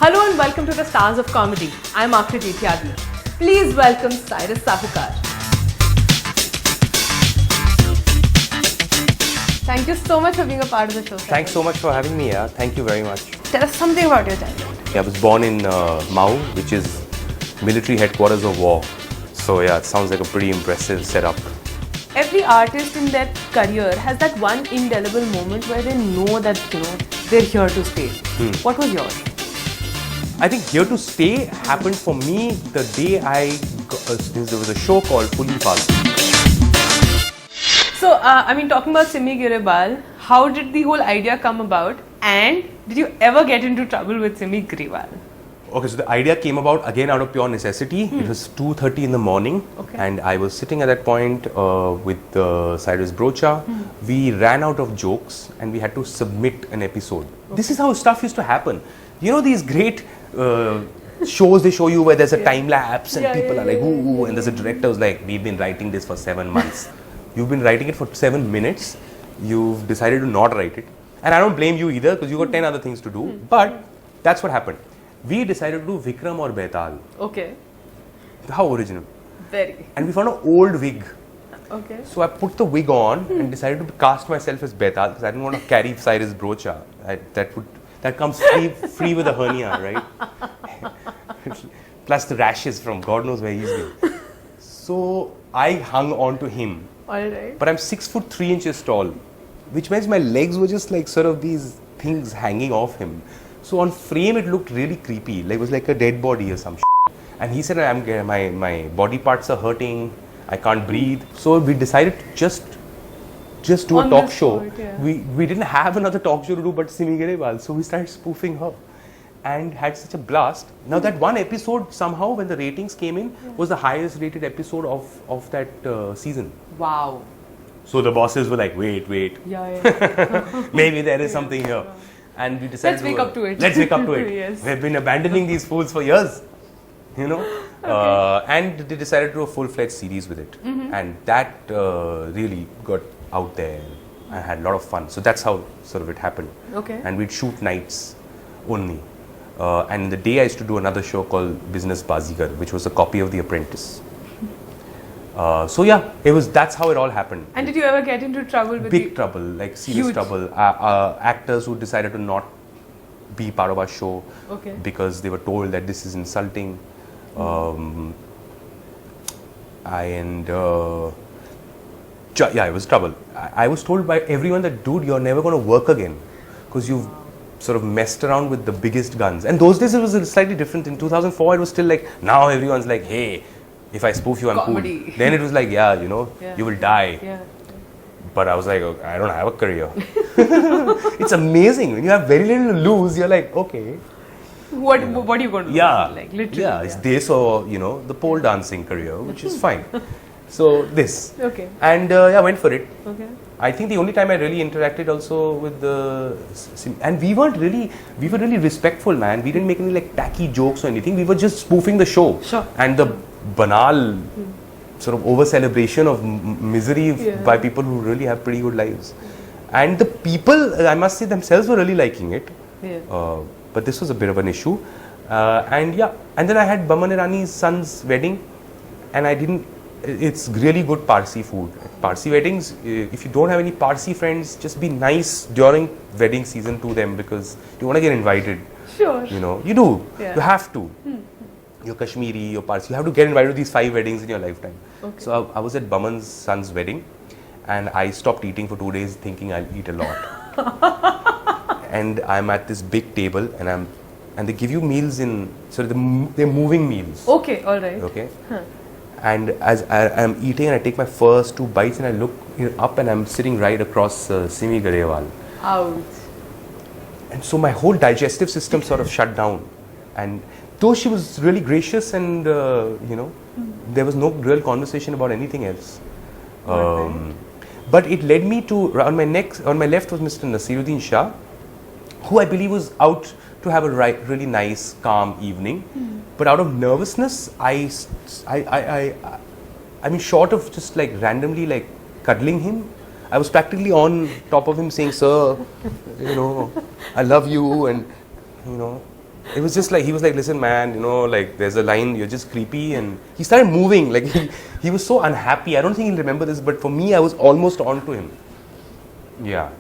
Hello and welcome to the Stars of Comedy. I'm Akriti Tyagi. Please welcome Cyrus Sahukar. Thank you so much for being a part of the show. Thanks so much for having me. Yeah, thank you very much. Tell us something about your childhood. I was born in Mau, which is military headquarters of war. So yeah, it sounds like a pretty impressive setup. Every artist in their career has that one indelible moment where they know that they're here to stay. What was yours? I think Here to Stay happened for me the day there was a show called Puli Palu. So, talking about Simi Grewal, how did the whole idea come about? And did you ever get into trouble with Simi Grewal? Okay, so the idea came about again out of pure necessity. It was 2:30 in the morning, and I was sitting at that point with Cyrus Brocha. We ran out of jokes, and we had to submit an episode. This is how stuff used to happen. You know these great shows they show you where there's a time lapse and people are like, ooh, and there's a director who's like, we've been writing this for 7 months. You've been writing it for 7 minutes. You've decided to not write it. And I don't blame you either because you got 10 other things to do. But that's what happened. We decided to do Vikram or Baital. Okay. How original. Very. And we found an old wig. Okay. So I put the wig on and decided to cast myself as Baital because I didn't want to carry Cyrus Brocha. That comes free with a hernia, right? Plus the rashes from God knows where he's been. So I hung on to him. Alright. But I'm 6'3" tall, which means my legs were just like sort of these things hanging off him. So on frame it looked really creepy, like it was like a dead body or some shit. And he said, my body parts are hurting, I can't breathe. So we decided to just do a talk show. We didn't have another talk show to do but Simi Grewal, so we started spoofing her and had such a blast. Now that one episode somehow when the ratings came in was the highest rated episode of that season. Wow. So the bosses were like, wait. Yeah. Maybe there is something here. And we decided Let's wake up to it. Let's wake up to it. Yes. We've been abandoning these fools for years. And they decided to do a full-fledged series with it. And that really got out there. I had a lot of fun. So that's how sort of it happened. Okay. And we'd shoot nights only. And in the day I used to do another show called Business Bazigar, which was a copy of The Apprentice. So yeah, that's how it all happened. And did you ever get into trouble with Big trouble, like serious Huge. trouble. Actors who decided to not be part of our show because they were told that this is insulting. It was trouble. I was told by everyone that, dude, you're never going to work again because you've sort of messed around with the biggest guns. And those days it was slightly different. In 2004 it was still like, now everyone's like, hey, if I spoof you, I'm comedy. cool. Then it was like, you will die. Yeah. But I was like, okay, I don't have a career. It's amazing. When you have very little to lose, you're like, okay. What are you going to do? Like, literally. Yeah, it's this or, the pole dancing career, which is fine. So, this. Okay. And I went for it. Okay. I think the only time I really interacted also with and we were really respectful, man. We didn't make any like tacky jokes or anything. We were just spoofing the show. Sure. And the banal sort of over celebration of misery by people who really have pretty good lives. And the people, I must say, themselves were really liking it. Yeah. But this was a bit of an issue. And then I had Baman Irani's son's wedding, and it's really good Parsi food. At Parsi weddings, if you don't have any Parsi friends, just be nice during wedding season to them because you want to get invited. Sure. You do. Yeah. You have to. You're Kashmiri, you're Parsi. You have to get invited to these 5 weddings in your lifetime. Okay. So I was at Baman's son's wedding, and I stopped eating for 2 days thinking I'll eat a lot. And I'm at this big table, and they give you meals they're moving meals. Okay, all right. Okay. And as I'm eating, and I take my first 2 bites, and I look up, and I'm sitting right across Simi Grewal. Ouch. And so my whole digestive system sort of shut down. And though she was really gracious, and there was no real conversation about anything else. But it led me to on my left was Mr. Nasiruddin Shah, who I believe was out to have a really nice, calm evening. But out of nervousness, I mean, short of just like randomly like cuddling him, I was practically on top of him saying, "Sir, I love you," and It was just like, he was like, listen man, you know, like there's a line, you're just creepy, and he started moving, like he was so unhappy. I don't think he'll remember this, but for me, I was almost on to him. Yeah,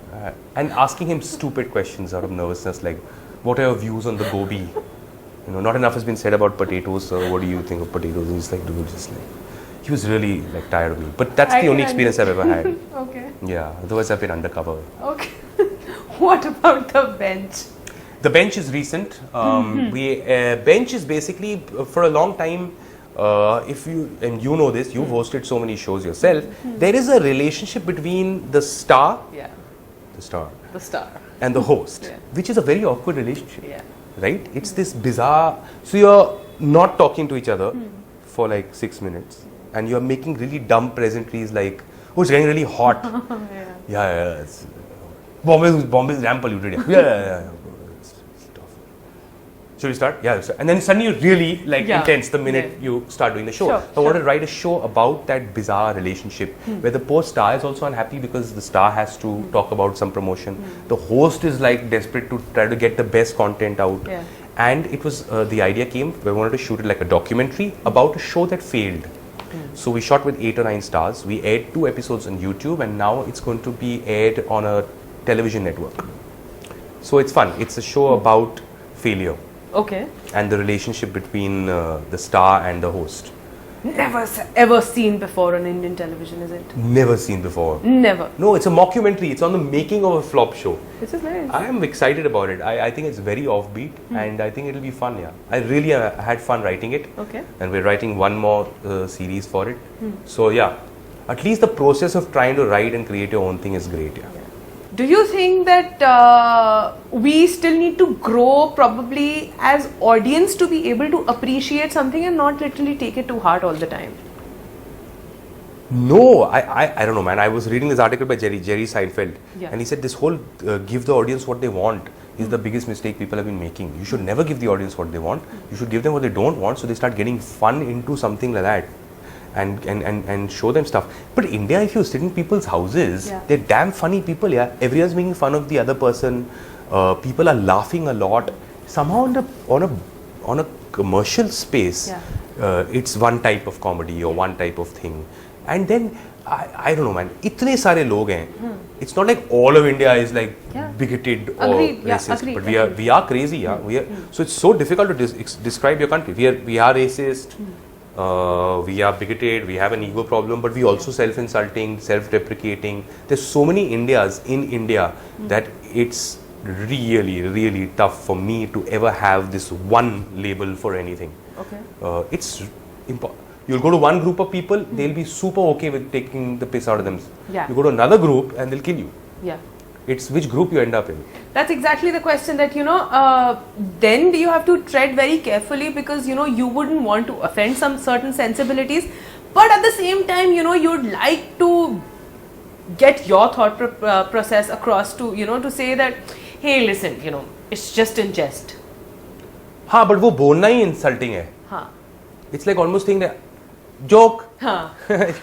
and asking him stupid questions out of nervousness, like, what are your views on the gobi? You know, not enough has been said about potatoes, so what do you think of potatoes? And he's like, dude, just like, he was really like tired of me. But that's the only experience I've ever had. Okay. Yeah, otherwise I've been undercover. Okay. What about the bench? The bench is recent. Bench is basically for a long time. If you, and you know this, you've hosted so many shows yourself. There is a relationship between the star, The star, and the host, which is a very awkward relationship. Yeah. Right? It's this bizarre. So you're not talking to each other for like 6 minutes, and you're making really dumb pleasantries like, "Oh, it's getting really hot." Yeah. It's, Bombay's damn polluted. Yeah. It's tough. Should we start? Yeah. And then suddenly you're really like intense the minute you start doing the show. I wanted to write a show about that bizarre relationship where the poor star is also unhappy because the star has to talk about some promotion. The host is like desperate to try to get the best content out. And it was the idea came, we wanted to shoot it like a documentary about a show that failed. So we shot with 8 or 9 stars. We aired 2 episodes on YouTube, and now it's going to be aired on a television network. So it's fun. It's a show about failure. Okay. And the relationship between the star and the host. Never ever seen before on Indian television, is it? Never seen before. Never. No, it's a mockumentary. It's on the making of a flop show. This is nice. I am excited about it. I think it's very offbeat, and I think it'll be fun. Yeah, I really had fun writing it. Okay. And we're writing one more series for it. So yeah, at least the process of trying to write and create your own thing is great. Yeah. Do you think that we still need to grow probably as audience to be able to appreciate something and not literally take it to heart all the time? No, I don't know, man. I was reading this article by Jerry Seinfeld, and he said this whole give the audience what they want is the biggest mistake people have been making. You should never give the audience what they want. You should give them what they don't want, so they start getting fun into something like that. And show them stuff. But India, if you sit in people's houses, they're damn funny people. Yeah, everyone's making fun of the other person. People are laughing a lot. Somehow on a commercial space, it's one type of comedy or one type of thing. And then I don't know, man. Itne sare log hain. It's not like all of India is like bigoted or racist, but we are crazy. Yeah, so it's so difficult to describe your country. We are racist. We are bigoted, we have an ego problem, but we also self-insulting, self-deprecating. There's so many Indias in India that it's really, really tough for me to ever have this one label for anything. Okay. It's you'll go to one group of people, they'll be super okay with taking the piss out of them. You go to another group and they'll kill you. Yeah. It's which group you end up in. That's exactly the question that, then you have to tread very carefully because, you wouldn't want to offend some certain sensibilities. But at the same time, you'd like to get your thought process across to, to say that, hey, listen, it's just in jest. हाँ, but वो बोलना ही insulting है. हाँ. It's like almost saying that joke. हाँ.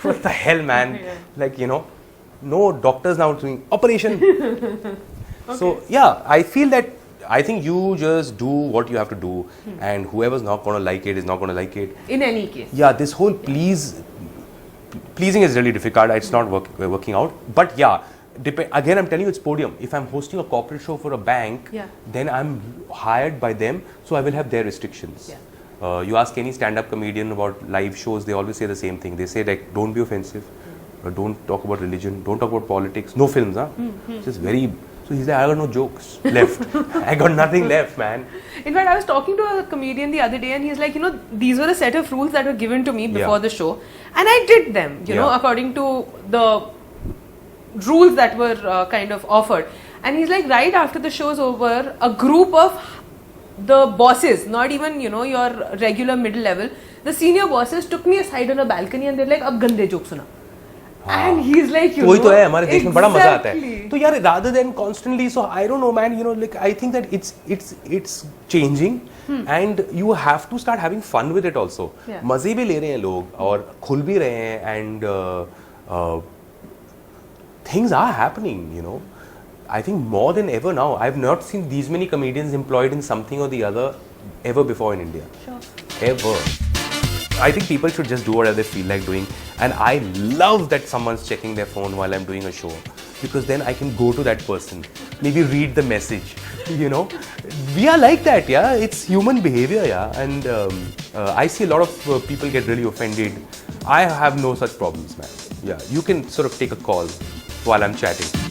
What the hell, man? Like, no doctors now doing operation. So yeah, I think you just do what you have to do, and whoever's not going to like it is not going to like it. In any case. Yeah, this whole pleasing is really difficult. It's not working out. But yeah, again, I'm telling you, it's podium. If I'm hosting a corporate show for a bank, then I'm hired by them, so I will have their restrictions. You ask any stand-up comedian about live shows, they always say the same thing. They say like, don't be offensive. Don't talk about religion, don't talk about politics, no films, Just very. So he's like, I got no jokes left. I got nothing left, man. In fact, I was talking to a comedian the other day, and he's like, these were a set of rules that were given to me before the show, and I did them, according to the rules that were kind of offered. And he's like, right after the show's over, a group of the bosses, not even your regular middle level, the senior bosses took me aside on a balcony and they're like, "Ab gande jokes suna." And he's like, वही तो है हमारे देश में बड़ा मजा आता है. तो यार, rather than constantly, so I don't know, man. Like I think that it's changing, and you have to start having fun with it also. मजे भी ले रहे हैं लोग और खुल भी रहे हैं, and things are happening. I think more than ever now. I've not seen these many comedians employed in something or the other ever before in India. Sure. Ever. I think people should just do whatever they feel like doing. And I love that someone's checking their phone while I'm doing a show, because then I can go to that person, maybe read the message, you know. We are like that, yeah. It's human behavior, yeah. And I see a lot of people get really offended. I have no such problems, man. Yeah, you can sort of take a call while I'm chatting.